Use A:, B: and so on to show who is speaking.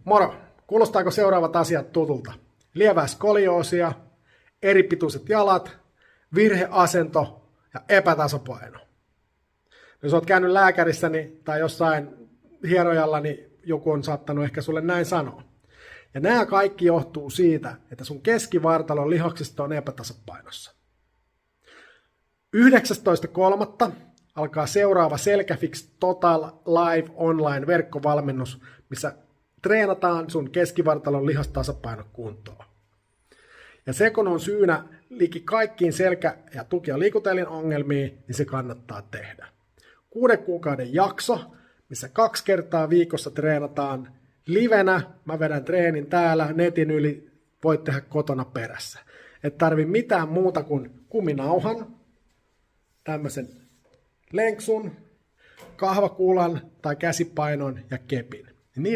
A: Moro! Kuulostaako seuraavat asiat tutulta? Lievää skolioosia, eripituiset jalat, virheasento ja epätasapaino. Jos olet käynyt lääkärissä tai jossain hierojalla, niin joku on saattanut ehkä sulle näin sanoa. Ja nämä kaikki johtuu siitä, että sun keskivartalon lihaksisto on epätasapainossa. 19.3. alkaa seuraava Selkäfix Total Live Online verkkovalmennus, missä treenataan sun keskivartalon lihastasapaino kuntoon. Ja se kun on syynä liki kaikkiin selkä- ja tuki- ja liikutelin ongelmiin, niin se kannattaa tehdä. 6 kuukauden jakso, missä 2 kertaa viikossa treenataan livenä. Mä vedän treenin täällä netin yli, voit tehdä kotona perässä. Et tarvi mitään muuta kuin kuminauhan, tämmöisen lenksun, kahvakuulan tai käsipainon ja kepin. Niillä